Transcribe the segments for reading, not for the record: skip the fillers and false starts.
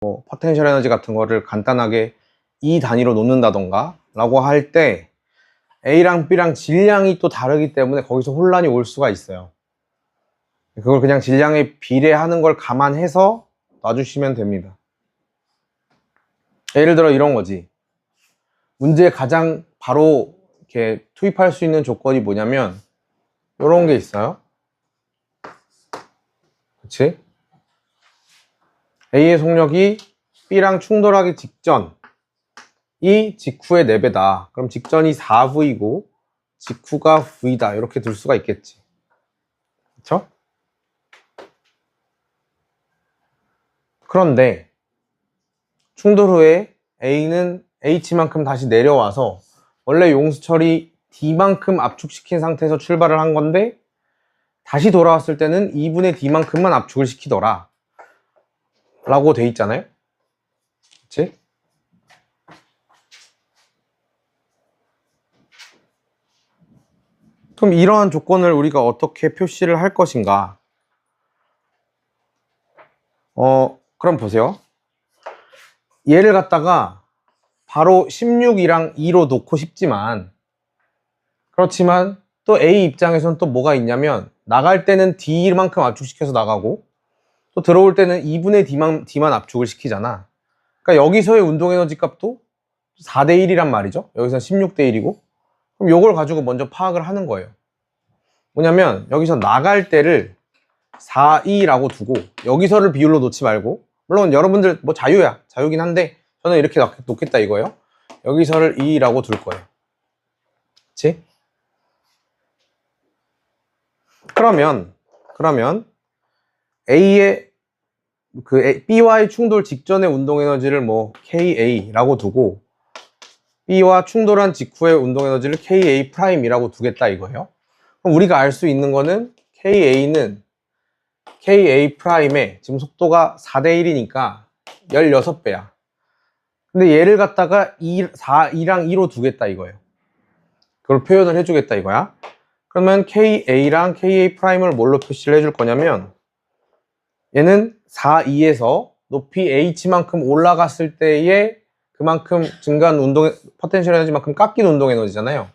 뭐 포텐셜 에너지 같은 거를 간단하게 E 단위로 놓는다던가 라고 할 때 A랑 B랑 질량이 또 다르기 때문에 거기서 혼란이 올 수가 있어요. 그걸 그냥 질량에 비례하는 걸 감안해서 놔주시면 됩니다. 예를 들어 이런 거지. 문제에 가장 바로 이렇게 투입할 수 있는 조건이 뭐냐면 이런 게 있어요. 그치? A의 속력이 B랑 충돌하기 직전 이 직후의 4배다. 그럼 직전이 4V고 직후가 V다. 이렇게 둘 수가 있겠지. 그쵸? 그런데 충돌 후에 A는 H만큼 다시 내려와서 원래 용수철이 D만큼 압축시킨 상태에서 출발을 한 건데 다시 돌아왔을 때는 2분의 D만큼만 압축을 시키더라 라고 돼 있잖아요. 그치? 그럼 이러한 조건을 우리가 어떻게 표시를 할 것인가? 그럼 보세요. 얘를 갖다가 바로 16이랑 2로 놓고 싶지만 그렇지만 또 A 입장에서는 또 뭐가 있냐면 나갈 때는 D만큼 압축시켜서 나가고 또 들어올 때는 2분의 D만 압축을 시키잖아. 그러니까 여기서의 운동에너지 값도 4대 1이란 말이죠. 여기서는 16대 1이고 그럼 요걸 가지고 먼저 파악을 하는 거예요. 뭐냐면 여기서 나갈 때를 4, 2라고 두고 여기서를 비율로 놓지 말고 물론 여러분들 뭐 자유긴 한데 저는 이렇게 놓겠다 이거예요. 여기서를 2라고 둘 거예요. 그치? 그러면 A의 B와의 충돌 직전의 운동에너지를 뭐 KA라고 두고 B와 충돌한 직후의 운동에너지를 KA'이라고 두겠다 이거예요. 그럼 우리가 알 수 있는 거는 KA는 KA'의 지금 속도가 4대 1이니까 16배야. 근데 얘를 갖다가 2랑 2로 두겠다 이거예요. 그걸 표현을 해주겠다 이거야. 그러면 KA랑 KA'을 뭘로 표시를 해줄 거냐면 얘는 4, 2에서 높이 H만큼 올라갔을 때에 그만큼 증가한 포텐셜 에너지만큼 깎인 운동 에너지잖아요.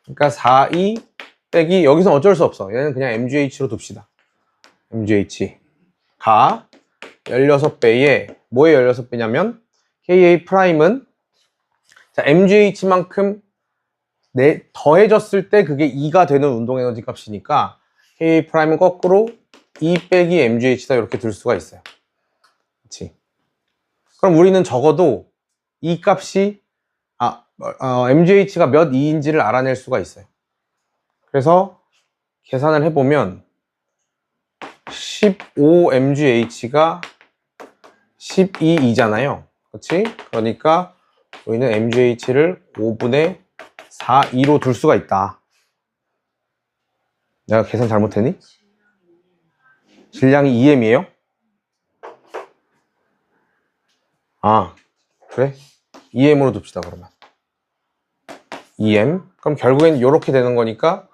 그러니까 4, 2 빼기 여기서 어쩔 수 없어. 얘는 그냥 MGH로 둡시다. MGH가 16배에 뭐에 16배냐면 KA'은 자, MGH만큼 더해졌을 때 그게 2가 되는 운동 에너지 값이니까 KA'은 거꾸로 2 빼기 MGH다 이렇게 들 수가 있어요. 그치? 그럼 우리는 적어도 이 값이 MGH가 몇 E인지를 알아낼 수가 있어요. 그래서 계산을 해보면 15MGH가 12E잖아요. 그렇지? 그러니까 우리는 MGH를 5분의 4E로 둘 수가 있다. 내가 계산 잘못했니? 질량이 2M이에요? 아, 그래? 2M으로 둡시다, 그러면. 2M. 그럼 결국엔 이렇게 되는 거니까,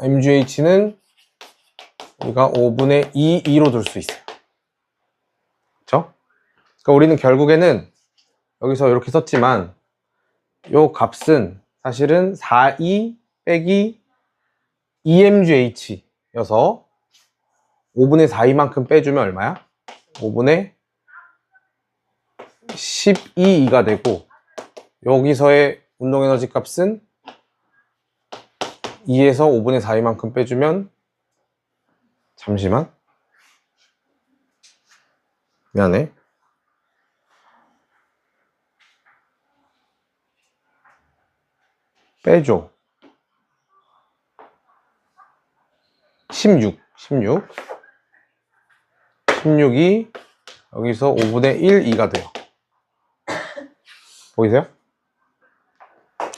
MGH는 우리가 5분의 2E로 둘 수 있어요. 그쵸? 그러니까 우리는 결국에는 여기서 이렇게 썼지만, 요 값은 사실은 4E 빼기 2MGH여서 5분의 4E만큼 빼주면 얼마야? 5분의 12E가 되고 여기서의 운동에너지 값은 2에서 5분의 4E만큼 빼주면 잠시만 미안해 빼줘 16이 여기서 5분의 1E가 돼요. 보이세요?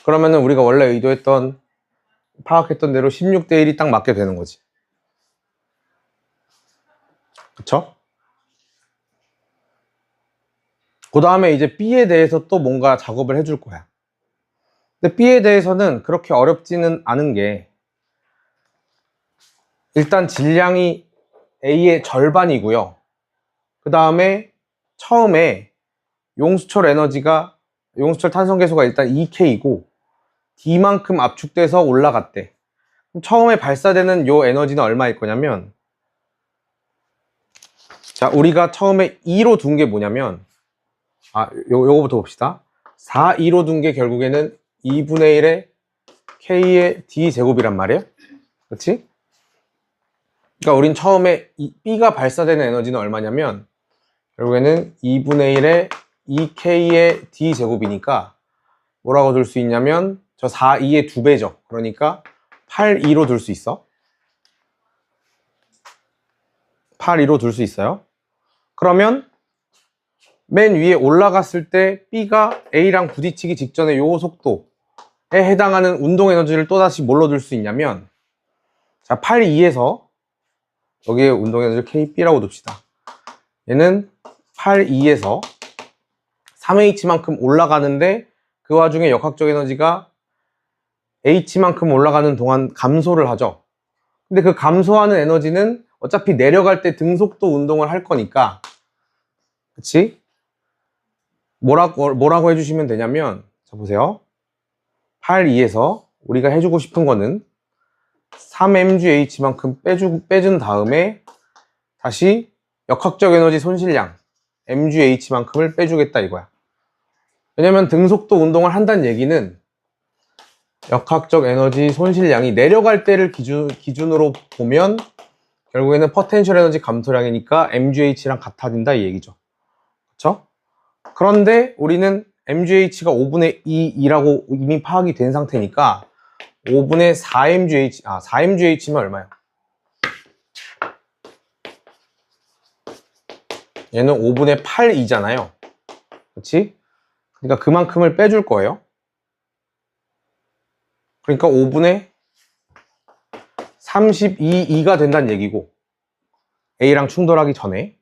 그러면은 우리가 원래 의도했던 파악했던 대로 16대 1이 딱 맞게 되는 거지. 그쵸? 그 다음에 이제 B에 대해서 또 뭔가 작업을 해줄 거야. 근데 B에 대해서는 그렇게 어렵지는 않은 게 일단 질량이 A의 절반이고요. 그 다음에 처음에 용수철 탄성계수가 일단 2K이고 D만큼 압축돼서 올라갔대. 그럼 처음에 발사되는 요 에너지는 얼마일 거냐면, 자, 우리가 처음에 2로 둔 게 뭐냐면, 요거부터 봅시다. 4, 2로 둔 게 결국에는 2분의 1의 K의 D제곱이란 말이에요. 그렇지? 그러니까 우린 처음에 B가 발사되는 에너지는 얼마냐면, 결국에는 2분의 1의 2K의 D제곱이니까 뭐라고 둘 수 있냐면, 저 4, 2의 2배죠. 그러니까 8, 2로 둘 수 있어. 8, 2로 둘 수 있어요. 그러면 맨 위에 올라갔을 때 B가 A랑 부딪히기 직전에 요 속도에 해당하는 운동 에너지를 또다시 뭘로 둘 수 있냐면, 자, 8, 2에서 여기에 운동 에너지를 KB라고 둡시다. 얘는 8, 2에서 3H만큼 올라가는데 그 와중에 역학적 에너지가 H만큼 올라가는 동안 감소를 하죠. 근데 그 감소하는 에너지는 어차피 내려갈 때 등속도 운동을 할 거니까, 그치? 뭐라고 해주시면 되냐면, 자, 보세요. 8, 2에서 우리가 해주고 싶은 거는 3mgh만큼 빼준 다음에 다시 역학적 에너지 손실량 mgh만큼을 빼주겠다 이거야. 왜냐면 등속도 운동을 한다는 얘기는 역학적 에너지 손실량이 내려갈 때를 기준으로 보면 결국에는 포텐셜 에너지 감소량이니까 mgh랑 같아진다 이 얘기죠. 그렇죠? 그런데 우리는 mgh가 5분의 2라고 이미 파악이 된 상태니까 5분의 4mgh면 얼마야? 얘는 5분의 8이잖아요. 그렇지? 그러니까 그만큼을 빼줄 거예요. 그러니까 5분의 32가 된다는 얘기고, A랑 충돌하기 전에.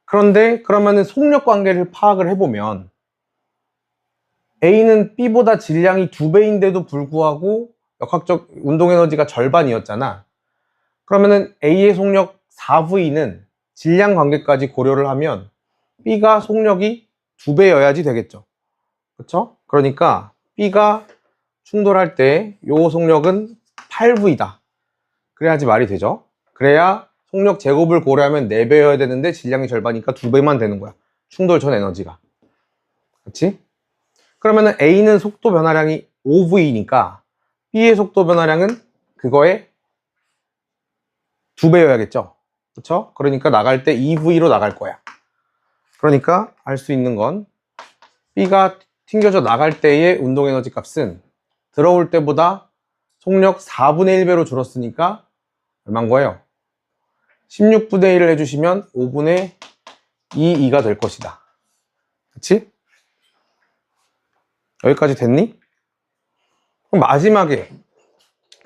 그런데 그러면은 속력 관계를 파악을 해보면 A는 B보다 질량이 2배인데도 불구하고 역학적 운동 에너지가 절반이었잖아. 그러면은 A의 속력 4V는 질량 관계까지 고려를 하면 B가 속력이 2배여야지 되겠죠. 그렇죠? 그러니까 B가 충돌할 때 요 속력은 8V다. 그래야지 말이 되죠. 그래야 속력 제곱을 고려하면 4배여야 되는데 질량이 절반이니까 2배만 되는 거야. 충돌 전 에너지가. 그렇지? 그러면은 A는 속도 변화량이 5V니까 B의 속도 변화량은 그거의 2배여야겠죠. 그렇죠? 그러니까 나갈 때 2V로 나갈 거야. 그러니까 알 수 있는 건 B가 튕겨져 나갈 때의 운동 에너지 값은 들어올 때보다 속력 4분의 1배로 줄었으니까 얼마인 거예요? 16분의 1을 해주시면 5분의 2가 될 것이다. 그치? 여기까지 됐니? 그럼 마지막에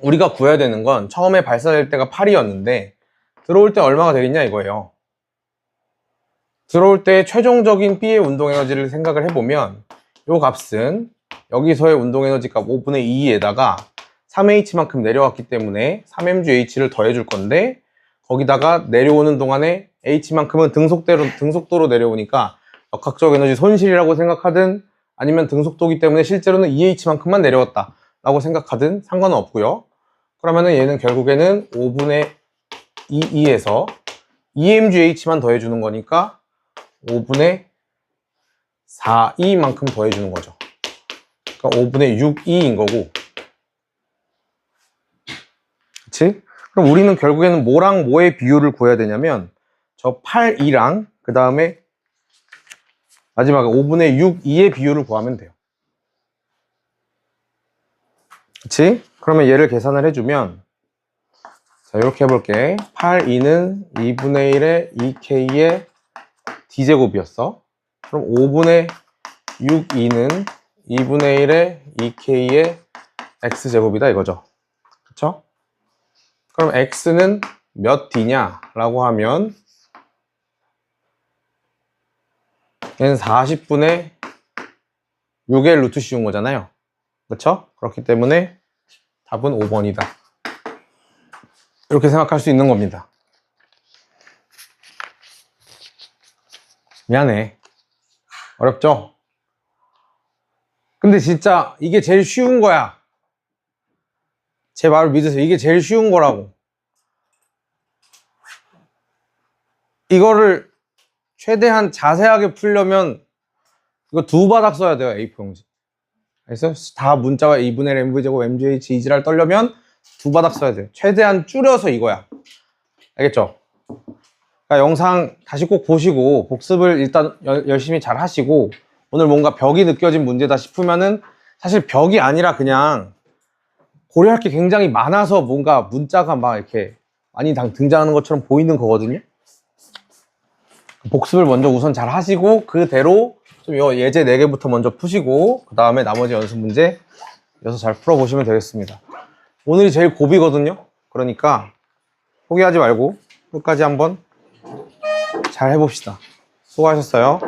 우리가 구해야 되는 건 처음에 발사될 때가 8이었는데 들어올 때 얼마가 되겠냐 이거예요. 들어올 때 최종적인 B의 운동 에너지를 생각을 해보면 이 값은 여기서의 운동 에너지 값 5분의 2에다가 3H만큼 내려왔기 때문에 3mgh를 더해줄 건데, 거기다가 내려오는 동안에 H만큼은 등속도로 내려오니까 역학적 에너지 손실이라고 생각하든 아니면 등속도기 때문에 실제로는 2H만큼만 내려왔다 라고 생각하든 상관은 없고요. 그러면은 얘는 결국에는 5분의 2에서 2mgh만 더해주는 거니까 5분의 4e만큼 더해주는 거죠. 그러니까 5분의 6e인 거고. 그치? 그럼 우리는 결국에는 뭐랑 뭐의 비율을 구해야 되냐면 저 8e랑 그 다음에 마지막에 5분의 6e의 비율을 구하면 돼요. 그치? 그러면 얘를 계산을 해주면, 자, 이렇게 해볼게. 8e는 2분의 1의 2k의 d제곱이었어. 그럼 5분의 6e는 2분의 1의 2k의 x제곱이다 이거죠. 그쵸? 그럼 x는 몇 d냐 라고 하면 얘는 40분의 6의 루트 씌운 거잖아요. 그쵸? 그렇기 때문에 답은 5번이다. 이렇게 생각할 수 있는 겁니다. 미안해. 어렵죠? 근데 진짜 이게 제일 쉬운 거야. 제 말을 믿으세요. 이게 제일 쉬운 거라고. 이거를 최대한 자세하게 풀려면 이거 두 바닥 써야 돼요. A4 용지. 그래서 다 문자와 2분의 mv제곱 mgh 이지랄 떨려면 두 바닥 써야 돼요. 최대한 줄여서 이거야. 알겠죠? 그러니까 영상 다시 꼭 보시고 복습을 일단 열심히 잘 하시고, 오늘 뭔가 벽이 느껴진 문제다 싶으면은 사실 벽이 아니라 그냥 고려할 게 굉장히 많아서 뭔가 문자가 막 이렇게 많이 등장하는 것처럼 보이는 거거든요. 복습을 먼저 우선 잘 하시고 그대로 좀 예제 4개부터 먼저 푸시고 그 다음에 나머지 연습 문제 이어서 잘 풀어보시면 되겠습니다. 오늘이 제일 고비거든요. 그러니까 포기하지 말고 끝까지 한번 잘 해봅시다. 수고하셨어요.